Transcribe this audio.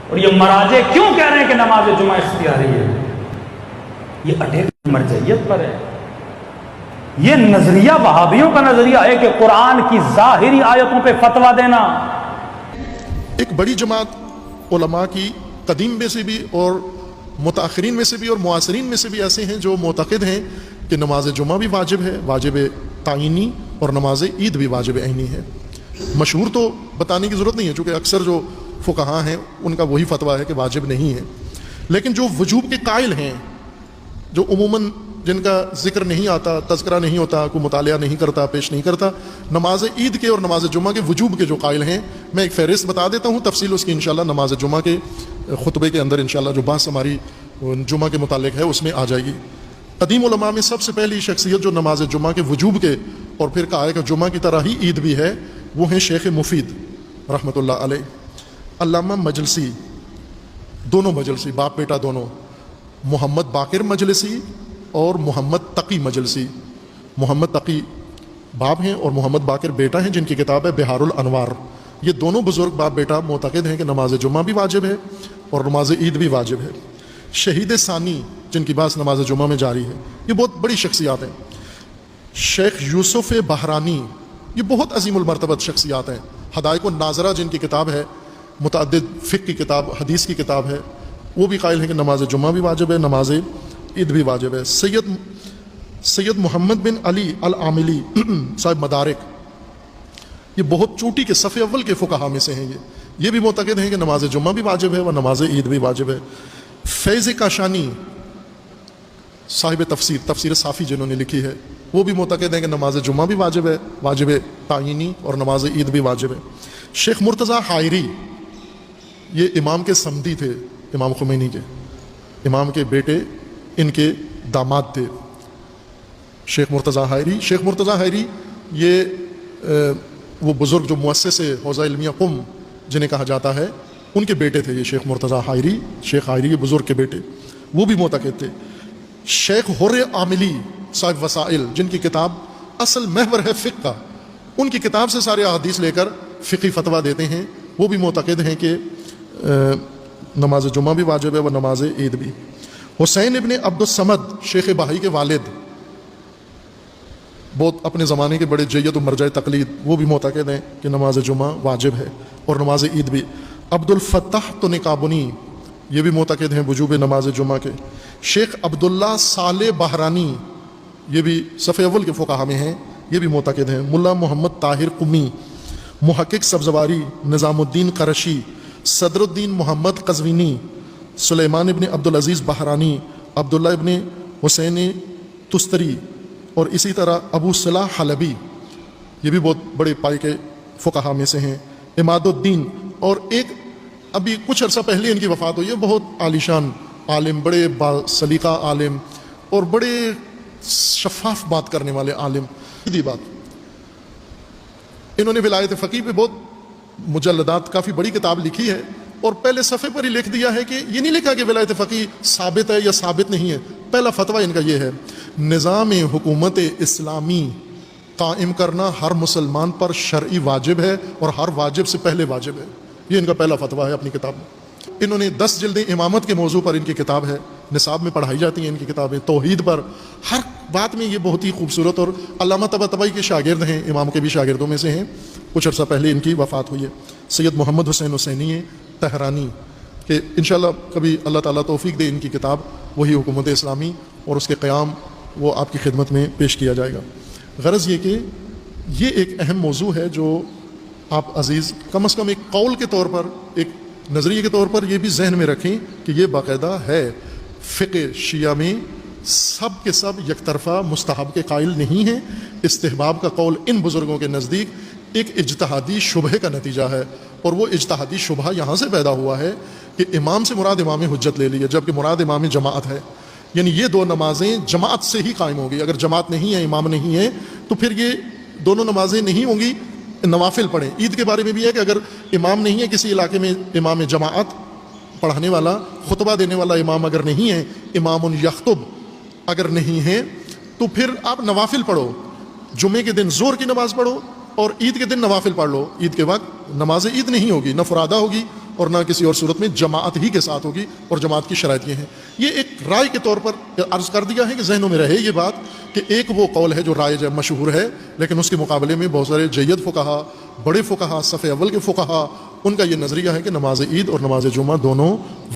اور یہ مراجع کیوں کہہ رہے ہیں کہ نماز جمعہ اختیاری ہے؟ یہ اٹیک مرجعیت پر ہے. یہ نظریہ وہابیوں کا نظریہ ہے کہ قرآن کی ظاہری آیتوں پہ فتویٰ دینا. ایک بڑی جماعت علماء کی قدیم میں سے بھی اور متاخرین میں سے بھی اور معاصرین میں سے بھی ایسے ہیں جو معتقد ہیں کہ نماز جمعہ بھی واجب ہے، واجب تعینی، اور نماز عید بھی واجب عینی ہے. مشہور تو بتانے کی ضرورت نہیں ہے چونکہ اکثر جو فقہاء ہیں ان کا وہی فتویٰ ہے کہ واجب نہیں ہے. لیکن جو وجوب کے قائل ہیں، جو عموماً جن کا ذکر نہیں آتا، تذکرہ نہیں ہوتا، کوئی مطالعہ نہیں کرتا، پیش نہیں کرتا، نماز عید کے اور نماز جمعہ کے وجوب کے جو قائل ہیں، میں ایک فہرست بتا دیتا ہوں، تفصیل اس کی انشاءاللہ نماز جمعہ کے خطبے کے اندر انشاءاللہ جو بحث ہماری جمعہ کے متعلق ہے اس میں آ جائے گی. قدیم علماء میں سب سے پہلی شخصیت جو نماز جمعہ کے وجوب کے اور پھر کہا ہے کہ جمعہ کی طرح ہی عید بھی ہے، وہ ہیں شیخ مفید رحمۃ اللہ علیہ. علامہ مجلسی، دونوں مجلسی، باپ بیٹا دونوں، محمد باقر مجلسی اور محمد تقی مجلسی. محمد تقی باپ ہیں اور محمد باقر بیٹا ہیں، جن کی کتاب ہے بہار الانوار. یہ دونوں بزرگ باپ بیٹا معتقد ہیں کہ نماز جمعہ بھی واجب ہے اور نماز عید بھی واجب ہے. شہید ثانی جن کی بات نماز جمعہ میں جاری ہے، یہ بہت بڑی شخصیات ہیں. شیخ یوسف بحرانی، یہ بہت عظیم المرتبت شخصیات ہیں. حدائق الناظرہ جن کی کتاب ہے، متعدد فقہ کی کتاب، حدیث کی کتاب ہے، وہ بھی قائل ہیں کہ نماز جمعہ بھی واجب ہے، نماز عید بھی واجب ہے. سید محمد بن علی العاملی صاحب مدارک، یہ بہت چوٹی کے صف اول کے فقہاء میں سے ہیں. یہ بھی معتقد ہیں کہ نماز جمعہ بھی واجب ہے اور نماز عید بھی واجب ہے. فیض کاشانی صاحب تفسیر صافی جنہوں نے لکھی ہے، وہ بھی معتقد ہیں کہ نماز جمعہ بھی واجب ہے، واجب تعینی، اور نماز عید بھی واجب ہے. شیخ مرتضیٰ حائری، یہ امام کے صمدی تھے، امام خمینی کے امام کے بیٹے ان کے داماد تھے. شیخ مرتضیٰ حائری یہ وہ بزرگ جو مؤسس حوزہ علمیہ قم جنہیں کہا جاتا ہے، ان کے بیٹے تھے یہ شیخ مرتضیٰ حائری. شیخ حائری یہ بزرگ کے بیٹے، وہ بھی معتقد تھے. شیخ حر عاملی صاحب وسائل، جن کی کتاب اصل محور ہے فقہ کا، ان کی کتاب سے سارے احادیث لے کر فقہی فتویٰ دیتے ہیں، وہ بھی معتقد ہیں کہ نماز جمعہ بھی واجب ہے و نماز عید بھی. حسین ابن عبد الصمد شیخ بہائی کے والد، بہت اپنے زمانے کے بڑے جید و مرجع تقلید، وہ بھی معتقد ہیں کہ نماز جمعہ واجب ہے اور نماز عید بھی. عبد الفتاح تنکابنی، یہ بھی معتقد ہیں وجوب نماز جمعہ کے. شیخ عبداللہ صالح بحرانی، یہ بھی صف اول کے فقہاء میں ہیں، یہ بھی معتقد ہیں. ملا محمد طاہر قمی، محقق سبزواری، نظام الدین قرشی، صدر الدین محمد قزوینی، سلیمان ابن عبدالعزیز بحرانی، عبداللہ ابن حسین تستری، اور اسی طرح ابو صلاح حلبی، یہ بھی بہت بڑے پائے کے فقہاء میں سے ہیں. عماد الدین، اور ایک ابھی کچھ عرصہ پہلے ان کی وفات ہوئی ہے، بہت عالیشان عالم، بڑے سلیقہ عالم اور بڑے شفاف بات کرنے والے عالم. سیدھی بات، انہوں نے ولایت فقیہ پہ بہت مجلدات، کافی بڑی کتاب لکھی ہے، اور پہلے صفحے پر ہی لکھ دیا ہے کہ یہ نہیں لکھا کہ ولایت فقیہ ثابت ہے یا ثابت نہیں ہے. پہلا فتویٰ ان کا یہ ہے، نظام حکومت اسلامی قائم کرنا ہر مسلمان پر شرعی واجب ہے اور ہر واجب سے پہلے واجب ہے. یہ ان کا پہلا فتویٰ ہے اپنی کتاب میں. انہوں نے 10 جلدیں امامت کے موضوع پر ان کی کتاب ہے، نصاب میں پڑھائی جاتی ہیں ان کی کتابیں، توحید پر، ہر بات میں یہ بہت ہی خوبصورت. اور علامہ طباطبائی کے شاگرد ہیں، امام کے بھی شاگردوں میں سے ہیں، کچھ عرصہ پہلے ان کی وفات ہوئی ہے. سید محمد حسین حسینی تہرانی، کہ انشاءاللہ کبھی اللہ تعالیٰ توفیق دے ان کی کتاب وہی حکومت اسلامی اور اس کے قیام، وہ آپ کی خدمت میں پیش کیا جائے گا. غرض یہ کہ یہ ایک اہم موضوع ہے جو آپ عزیز کم از کم ایک قول کے طور پر، ایک نظریے کے طور پر یہ بھی ذہن میں رکھیں کہ یہ باقاعدہ ہے. فقہ شیعہ میں سب کے سب یک طرفہ مستحب کے قائل نہیں ہیں. استحباب کا قول ان بزرگوں کے نزدیک ایک اجتہادی شبہ کا نتیجہ ہے، اور وہ اجتہادی شبہ یہاں سے پیدا ہوا ہے کہ امام سے مراد امام حجت لے لی ہے، جبکہ مراد امام جماعت ہے. یعنی یہ دو نمازیں جماعت سے ہی قائم ہوگی. اگر جماعت نہیں ہے، امام نہیں ہے، تو پھر یہ دونوں نمازیں نہیں ہوں گی، نوافل پڑھیں. عید کے بارے میں بھی ہے کہ اگر امام نہیں ہے کسی علاقے میں، امام جماعت پڑھانے والا، خطبہ دینے والا امام اگر نہیں ہے، امام یخطب اگر نہیں ہے، تو پھر آپ نوافل پڑھو. جمعے کے دن ظہر کی نماز پڑھو اور عید کے دن نوافل پڑھ لو. عید کے وقت نماز عید نہیں ہوگی، نہ فرادہ ہوگی اور نہ کسی اور صورت میں جماعت ہی کے ساتھ ہوگی، اور جماعت کی شرائط یہ ہیں۔ یہ ایک رائے کے طور پر عرض کر دیا ہے کہ ذہنوں میں رہے یہ بات کہ ایک وہ قول ہے جو رائج ہے، مشہور ہے، لیکن اس کے مقابلے میں بہت سارے جید فقہا، بڑے فقہا، صف اول کے فقہا، ان کا یہ نظریہ ہے کہ نماز عید اور نماز جمعہ دونوں